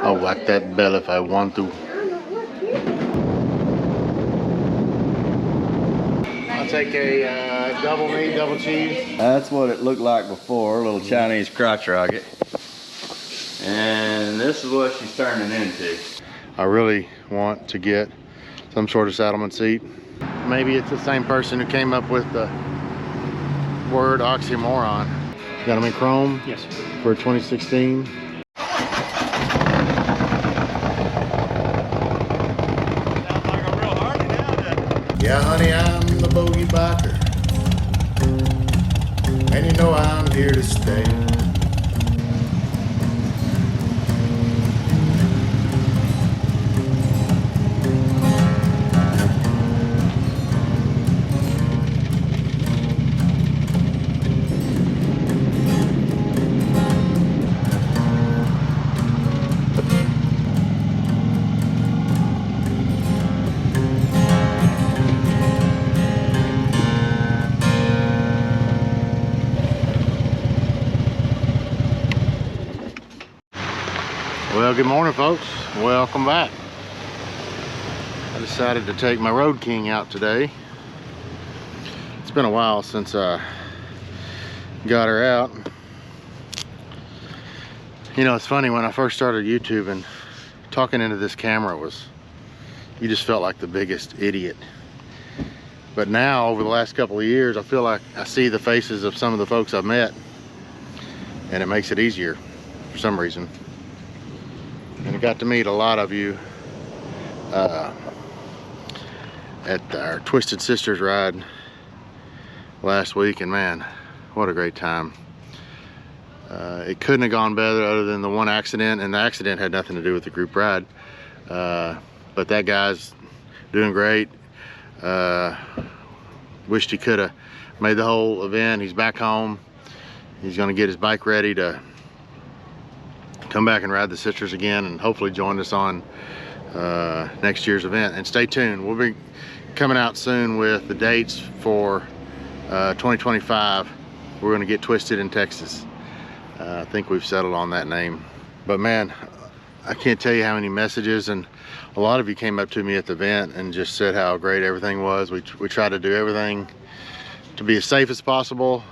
I'll whack that bell if I want to. I'll take a double meat, double cheese. That's what it looked like before, a little Chinese crotch rocket. And this is what she's turning into. I really want to get some sort of Saddlemen seat. Maybe it's the same person who came up with the word oxymoron. Got them in chrome? Yes. For 2016. Yeah, honey, I'm the bogey biker, and you know I'm here to stay. Well, good morning, folks. Welcome back. I decided to take my Road King out today. It's been a while since I got her out. You know, it's funny, when I first started YouTube and talking into this camera you just felt like the biggest idiot. But now, over the last couple of years, I feel like I see the faces of some of the folks I've met, and it makes it easier for some reason. And I got to meet a lot of you at our Twisted Sisters ride last week, and man, what a great time. It couldn't have gone better other than the one accident, and the accident had nothing to do with the group ride. But that guy's doing great. Wished he could have made the whole event. He's back home. He's gonna get his bike ready to come back and ride the Sisters again, and hopefully join us on next year's event. And stay tuned, we'll be coming out soon with the dates for 2025. We're going to get Twisted in Texas. I think we've settled on that name. But man, I can't tell you how many messages, and a lot of you came up to me at the event and just said how great everything was. We tried to do everything to be as safe as possible,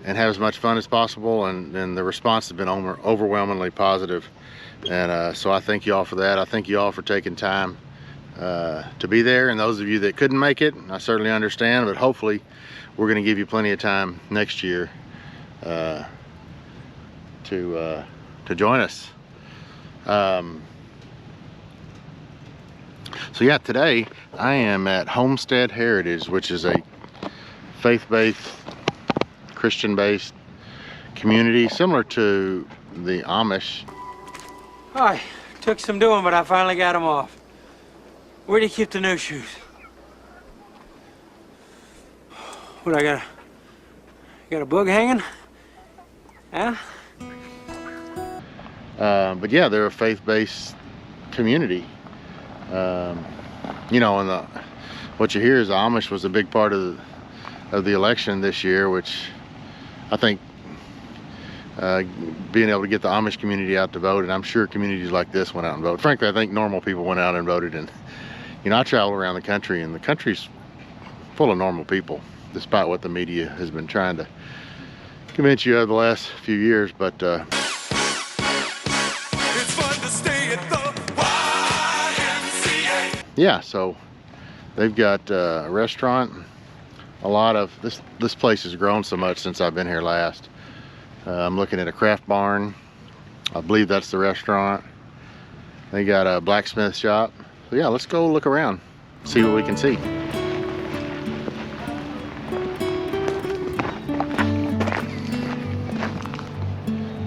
and have as much fun as possible, and the response has been overwhelmingly positive. And so I thank you all for that. I thank you all for taking time to be there, and those of you that couldn't make it, I certainly understand, but hopefully we're going to give you plenty of time next year to join us. So yeah, today I am at Homestead Heritage, which is a faith-based, Christian-based community similar to the Amish. Hi, took some doing, but I finally got them off. Where do you keep the new shoes? What, I got a bug hanging? Yeah? But yeah, they're a faith-based community. You know, and what you hear is the Amish was a big part of the election this year, which I think being able to get the Amish community out to vote, and I'm sure communities like this went out and voted. Frankly, I think normal people went out and voted, and you know, I travel around the country, and the country's full of normal people, despite what the media has been trying to convince you of the last few years. But it's fun to stay at the YMCA. Yeah, so they've got a restaurant. A lot of this place has grown so much since I've been here last. I'm looking at a craft barn. I believe that's the restaurant. They got a blacksmith shop. So yeah, let's go look around, see what we can see.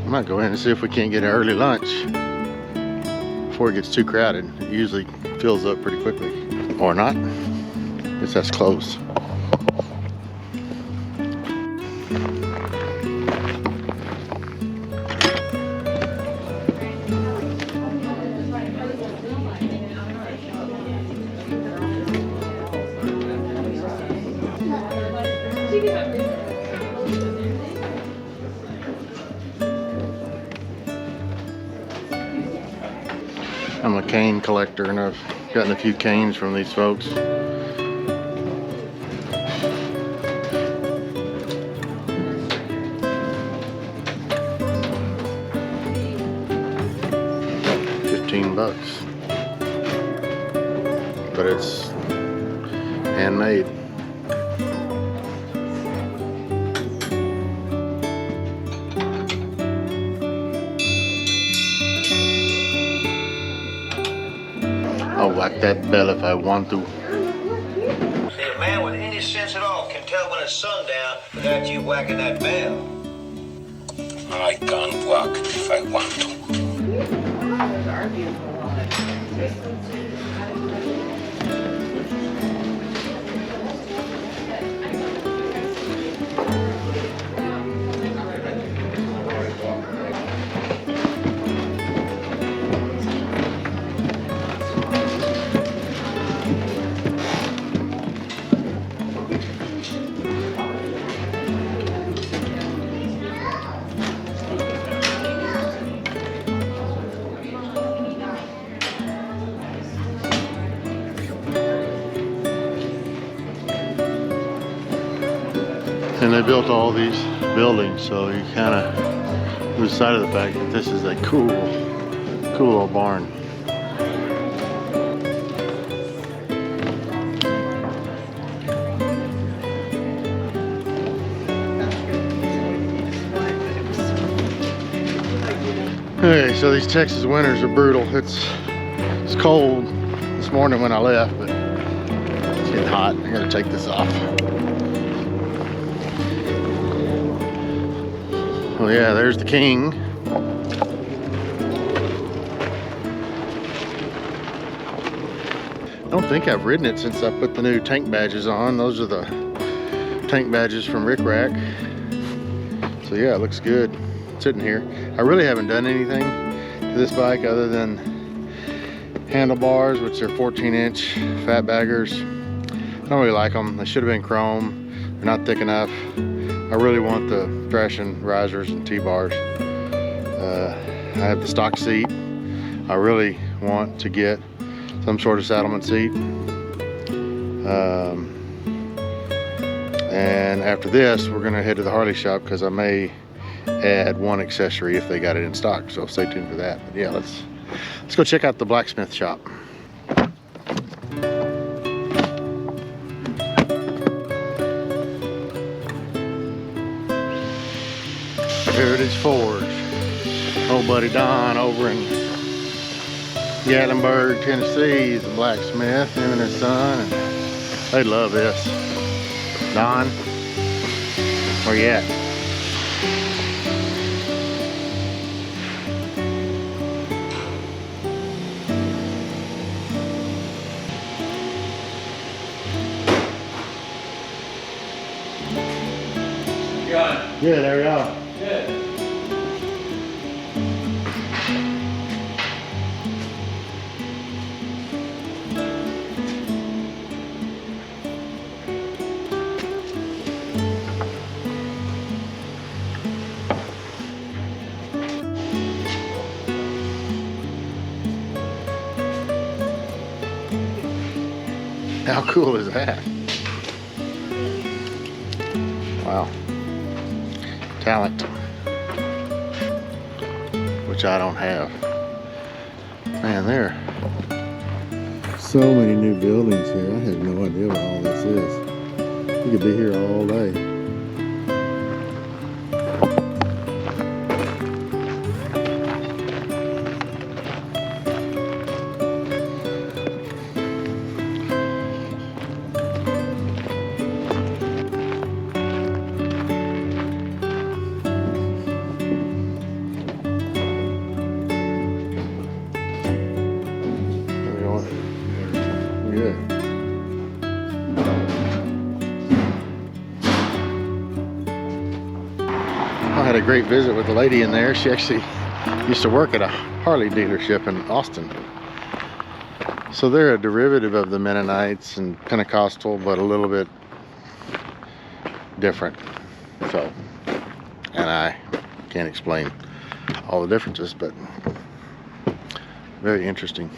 I might go in and see if we can't get an early lunch before it gets too crowded. It usually fills up pretty quickly. Or not. I guess that's closed. I'm a cane collector, and I've gotten a few canes from these folks. $15, but it's handmade. I'll whack that bell if I want to. See, a man with any sense at all can tell when it's sundown without you whacking that bell. I can't walk if I want to. And they built all these buildings, so you kind of lose sight of the fact that this is a cool old barn. Okay, so these Texas winters are brutal. It's cold this morning when I left, but it's getting hot. I gotta take this off. Oh yeah, there's the King. I don't think I've ridden it since I put the new tank badges on. Those are the tank badges from Rick Rack. So yeah, it looks good sitting here. I really haven't done anything to this bike other than handlebars, which are 14-inch fat baggers. I don't really like them. They should have been chrome. They're not thick enough. I really want the traction risers and T-bars. I have the stock seat. I really want to get some sort of Saddlemen seat. And after this, we're gonna head to the Harley shop because I may add one accessory if they got it in stock. So stay tuned for that. But yeah, let's go check out the blacksmith shop. Heritage Forge. Old buddy Don over in Gatlinburg, Tennessee is a blacksmith, him and his son, and they love this. Don, where you at? Good, there we go. Good. How cool is that? Wow. Talent, which I don't have. Man, there are so many new buildings here. I have no idea what all this is. You could be here all day. I had a great visit with a lady in there. She actually used to work at a Harley dealership in Austin. So they're a derivative of the Mennonites and Pentecostal, but a little bit different. So, and I can't explain all the differences, but Very interesting.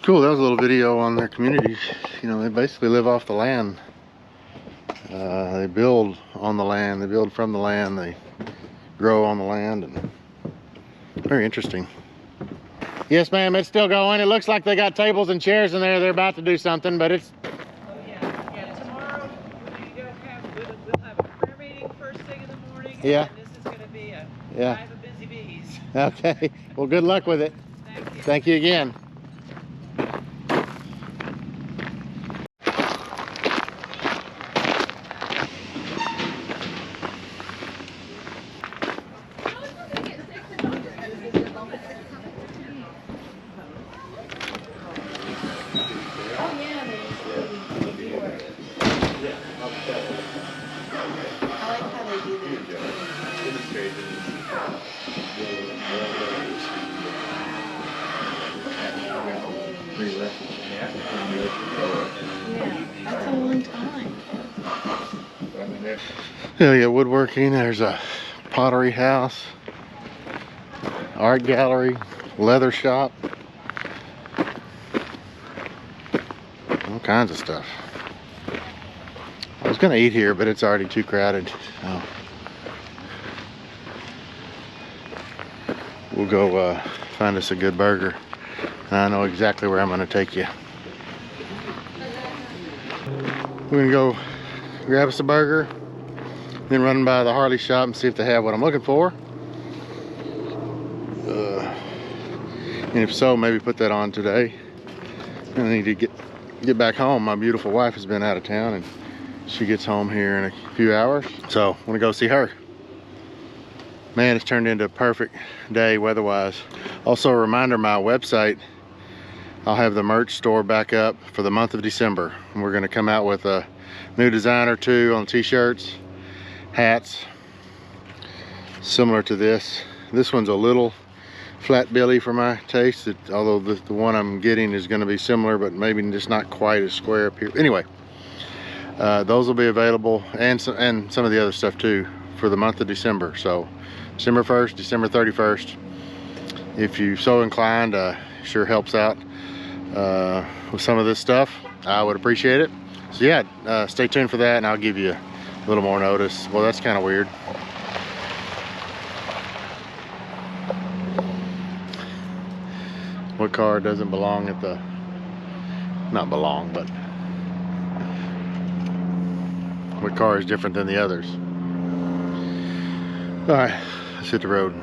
Cool, that was a little video on their community. You know, they basically live off the land. They build on the land, they build from the land, they grow on the land, and very interesting. Yes, ma'am, it's still going. It looks like they got tables and chairs in there. They're about to do something, but it's... Oh, yeah. Tomorrow we'll have a prayer meeting first thing in the morning. Yeah. And this is going to be a Yeah. hive of busy bees. Okay, well, good luck with it. Thank you. Thank you again. That's a long time. Yeah, woodworking. There's a pottery house, art gallery, leather shop, all kinds of stuff. I was gonna eat here, but it's already too crowded. So we'll go find us a good burger. I know exactly where I'm gonna take you. We're gonna go grab us a burger, then run by the Harley shop and see if they have what I'm looking for. And if so, maybe put that on today. I need to get back home. My beautiful wife has been out of town and she gets home here in a few hours. So I'm gonna go see her. Man, it's turned into a perfect day weather-wise. Also a reminder, my website, I'll have the merch store back up for the month of December. And we're gonna come out with a new design or two on t-shirts, hats, similar to this. This one's a little flat belly for my taste, although the one I'm getting is gonna be similar, but maybe just not quite as square up here. Anyway, those will be available, and some of the other stuff too, for the month of December. So December 1st, December 31st. If you so inclined, sure helps out with some of this stuff. I would appreciate it. So yeah, stay tuned for that and I'll give you a little more notice. Well, that's kind of weird. What car doesn't belong at the, not belong, but what car is different than the others? All right, let's hit the road.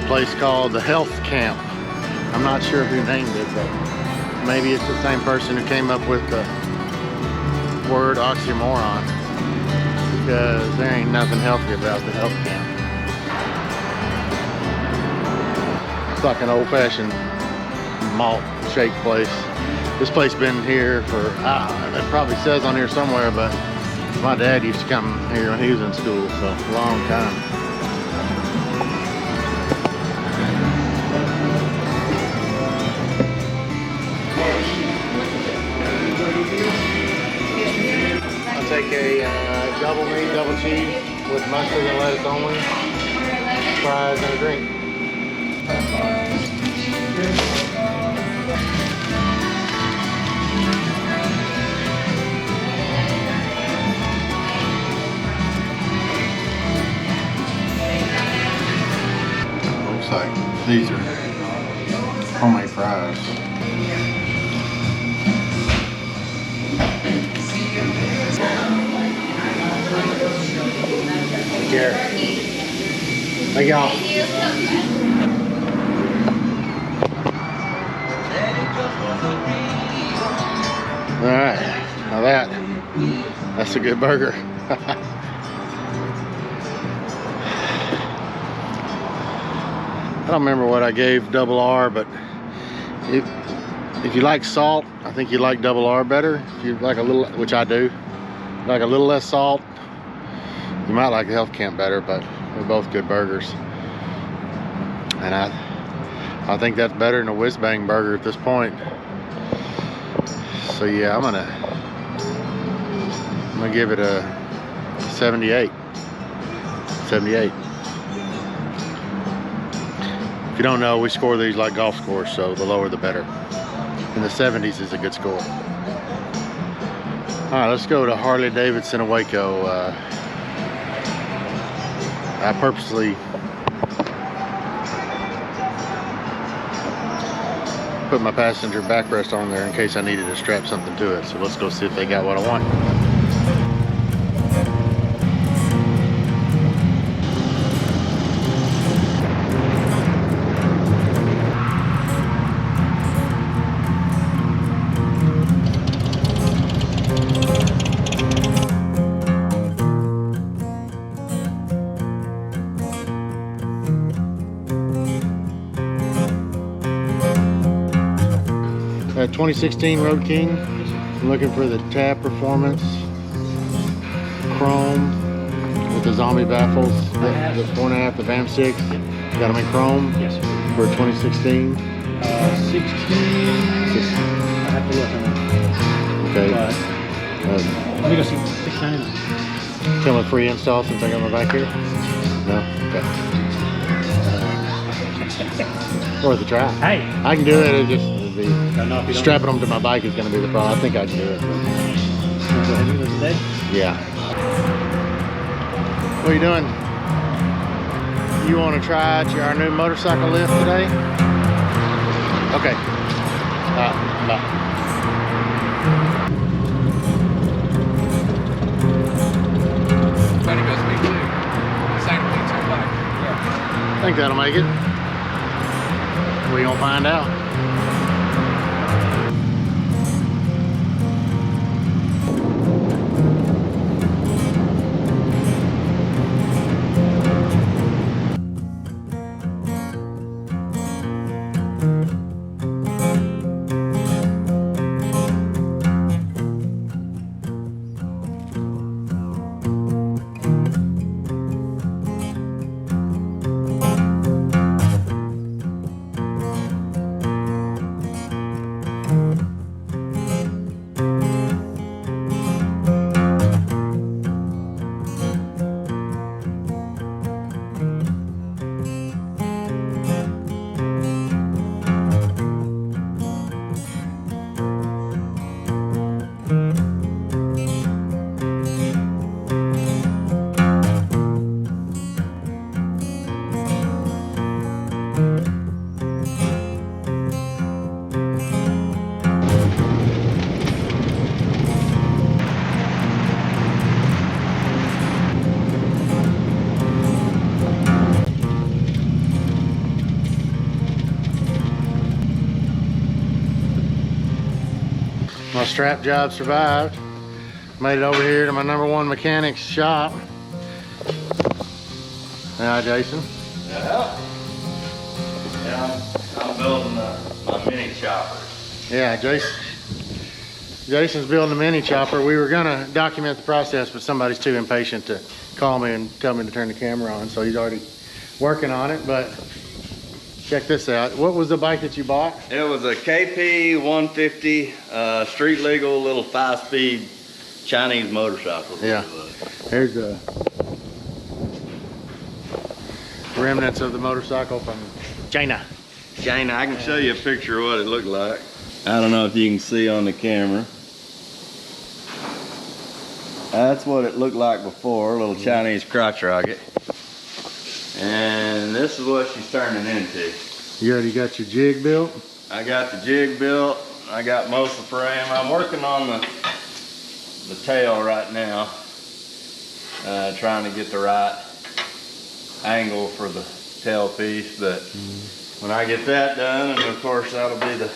Place called the Health Camp. I'm not sure who named it, but maybe it's the same person who came up with the word oxymoron, because there ain't nothing healthy about the health camp. It's like an old-fashioned malt shake place. This place been here for, it probably says on here somewhere, but my dad used to come here when he was in school, so a long time. cheese with mustard and lettuce only, fries and a drink. Looks like these are homemade fries. Here. Thank y'all. All right, now that's a good burger. I don't remember what I gave Double R, but if you like salt, I think you like Double R better. If you like a little, which I do, like a little less salt, you might like the Health Camp better, but they're both good burgers. And I think that's better than a Whiz Bang burger at this point. So yeah, I'm gonna give it a 78. 78. If you don't know, we score these like golf scores, so the lower the better. And the 70s is a good score. All right, let's go to Harley Davidson of Waco. I purposely put my passenger backrest on there in case I needed to strap something to it. So let's go see if they got what I want. 2016 Road King. I'm looking for the tab performance chrome with the zombie baffles, the 4.5, the BAM 6. You got them in chrome? Yes, sir. For 2016? 16. I have to look on that. Okay. Let me go see. $6.99. Come with free install since I got my bike here? No? Okay. Worth a try. Hey! I can do it. It just strapping them to my bike is going to be the problem. I think I can do it. Go ahead and do it today? Yeah. What are you doing? You want to try out our new motorcycle lift today? Okay. Bye. I think that'll make it. We gonna find out. My strap job survived. Made it over here to my #1 mechanic's shop. Hi, Jason. Yeah, I'm building my mini chopper. Yeah, Jason's building a mini chopper. We were gonna document the process, but somebody's too impatient to call me and tell me to turn the camera on, so he's already working on it. But check this out. What was the bike that you bought? It was a KP 150 street legal little 5-speed Chinese motorcycle. Yeah. Here's a remnants of the motorcycle from China. China, I can show you a picture of what it looked like. I don't know if you can see on the camera. That's what it looked like before, a little Chinese crotch rocket. And this is what she's turning into. You already got your jig built? I got the jig built. I got most of the frame. I'm working on the tail right now. Trying to get the right angle for the tail piece, but when I get that done, and of course that'll be the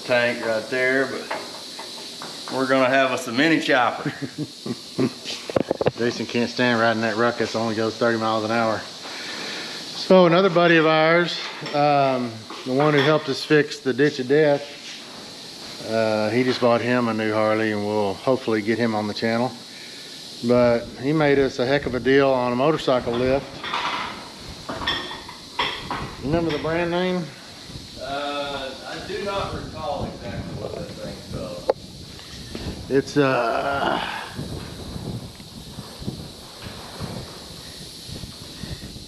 tank right there, but we're gonna have us a mini chopper. Jason can't stand riding that ruckus, only goes 30 miles an hour. So another buddy of ours, the one who helped us fix the ditch of death, he just bought him a new Harley, and we'll hopefully get him on the channel. But he made us a heck of a deal on a motorcycle lift. Remember the brand name? I do not recall exactly what that thing's called. It's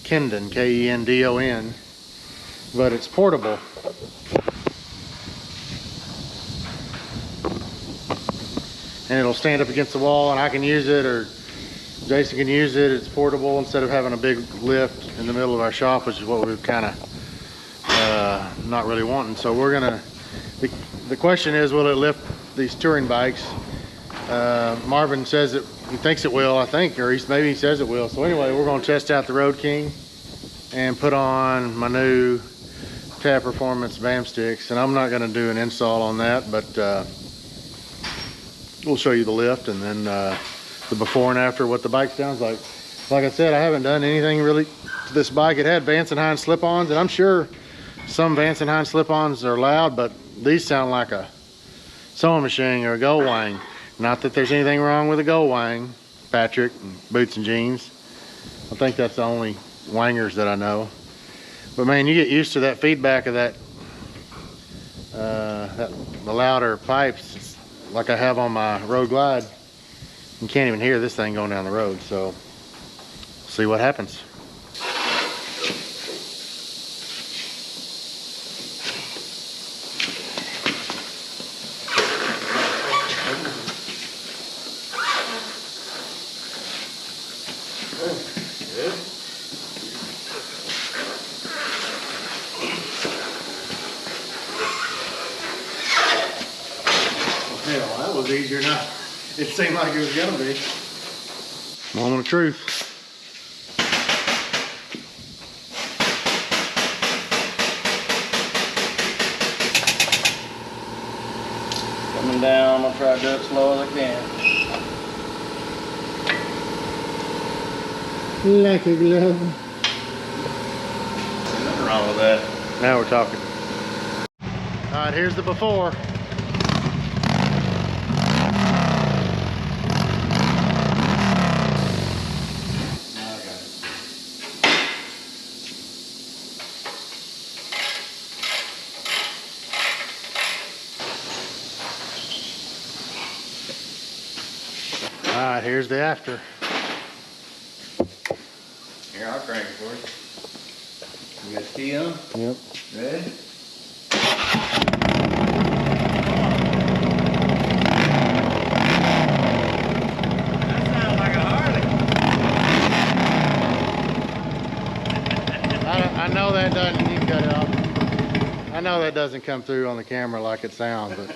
Kendon, Kendon, but it's portable. And it'll stand up against the wall, and I can use it, or Jason can use it. It's portable instead of having a big lift in the middle of our shop, which is what we've kind of not really wanting. So we're gonna, the question is, will it lift these touring bikes? Marvin says that he thinks it will, I think, or maybe he says it will. So anyway, we're gonna test out the Road King and put on my new Tab Performance BAM sticks. And I'm not gonna do an install on that, but we'll show you the lift and then the before and after, what the bike sounds like. Like I said, I haven't done anything really to this bike. It had Vance and Hines slip-ons, and I'm sure some Vance and Hines slip-ons are loud, but these sound like a sewing machine or a gold wang. Not that there's anything wrong with a gold wang, Patrick, and Boots and Jeans. I think that's the only wangers that I know. But man, you get used to that feedback of that, the louder pipes. It's like I have on my Road Glide. You can't even hear this thing going down the road, so see what happens. Hell, that was easier than it seemed like it was gonna be. Moment of truth. Coming down, I'm gonna try to do it slow as I can. Like a glove. Nothing wrong with that. Now we're talking. All right, here's the before. All right, here's the after. Here, I'll crank it for you. You got the key on? Yep. Ready? That sounds like a Harley. I know that doesn't, you can cut it off. I know that doesn't come through on the camera like it sounds, but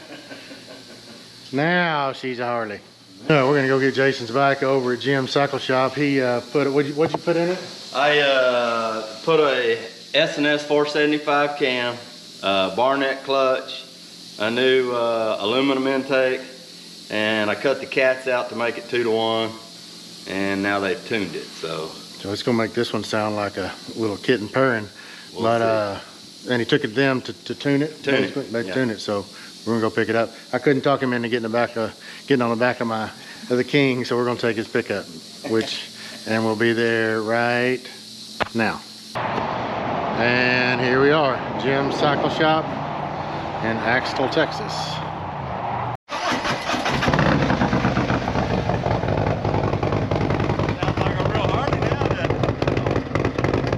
now she's a Harley. We're gonna go get Jason's bike over at Jim's Cycle Shop. He put it, what'd you put in it? I put a S&S 475 cam, Barnett clutch, a new aluminum intake, and I cut the cats out to make it 2-to-1, and now they've tuned it. So it's gonna make this one sound like a little kitten purring. And he took it to them to tune it. Tune it. So we're gonna go pick it up. I couldn't talk him into getting on the back of the King, so we're gonna take his pickup, and we'll be there right now. And here we are, Jim's Cycle Shop in Axtell, Texas. sounds like a real Harley now, doesn't it?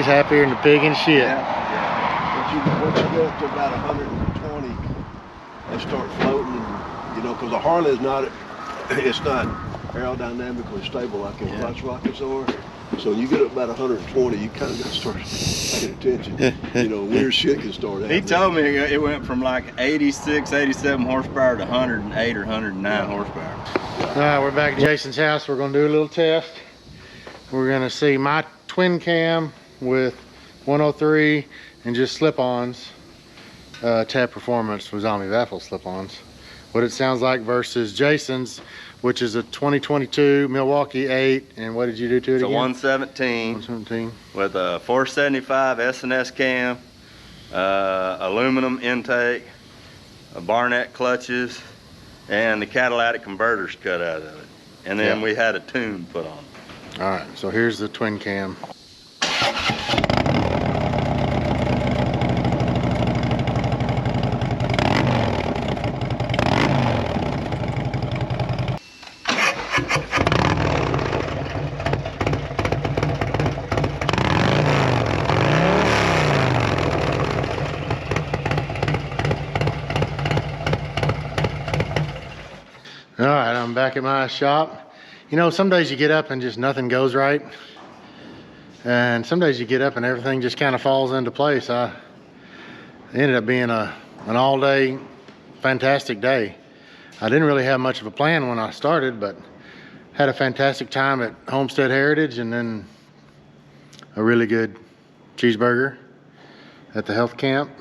He's happier than the pig in shit. Once you get up to about 120, they start floating, and, you know, because the Harley is not, it's not aerodynamically stable like the clutch rockets are. So when you get up about 120, you kind of got to start paying attention. You know, weird shit can start happening. He told me it went from like 86, 87 horsepower to 108 or 109 horsepower. All right, we're back at Jason's house. We're gonna do a little test. We're gonna see my twin cam with 103 and just slip-ons, Tab Performance with zombie baffle slip-ons. What it sounds like versus Jason's, which is a 2022 Milwaukee 8, and what did you do to it again? It's a 117 with a 475 S&S cam, aluminum intake, a Barnett clutches, and the catalytic converters cut out of it. And then we had a tune put on. All right, so here's the twin cam. All right, I'm back at my shop. You know, some days you get up and just nothing goes right. And some days you get up and everything just kind of falls into place. It ended up being an all-day fantastic day. I didn't really have much of a plan when I started, but had a fantastic time at Homestead Heritage, and then a really good cheeseburger at the health camp.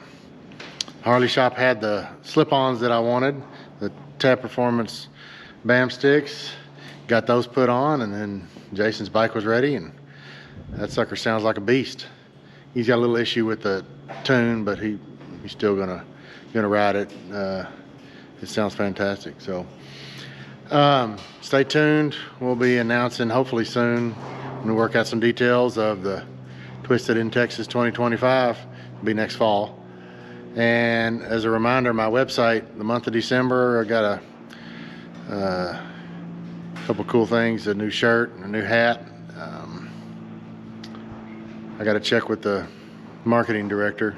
Harley shop had the slip-ons that I wanted, the Tab Performance BAM sticks. Got those put on, and then Jason's bike was ready, and that sucker sounds like a beast. He's got a little issue with the tune, but he's still gonna ride it. It sounds fantastic. So stay tuned. We'll be announcing hopefully soon when we work out some details of the Twisted in Texas 2025. It'll be next fall. And as a reminder, my website, the month of December, I got a couple cool things, a new shirt, a new hat. I got to check with the marketing director.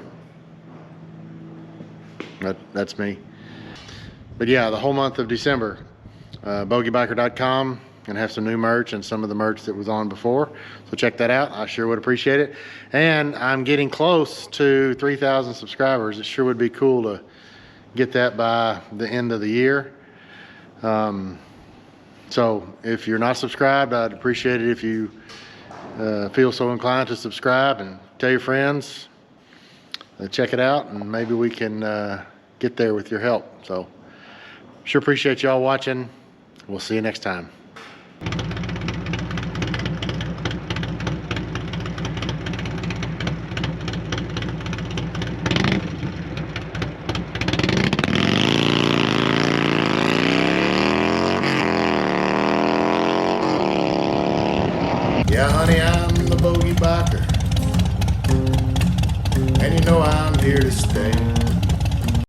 That's me. But yeah, the whole month of December, bogeybiker.com, gonna have some new merch and some of the merch that was on before. So check that out. I sure would appreciate it. And I'm getting close to 3,000 subscribers. It sure would be cool to get that by the end of the year. So if you're not subscribed, I'd appreciate it if you feel so inclined to subscribe and tell your friends, check it out, and maybe we can get there with your help. So sure appreciate y'all watching. We'll see you next time. Yeah, honey, I'm the bogey biker, and you know I'm here to stay.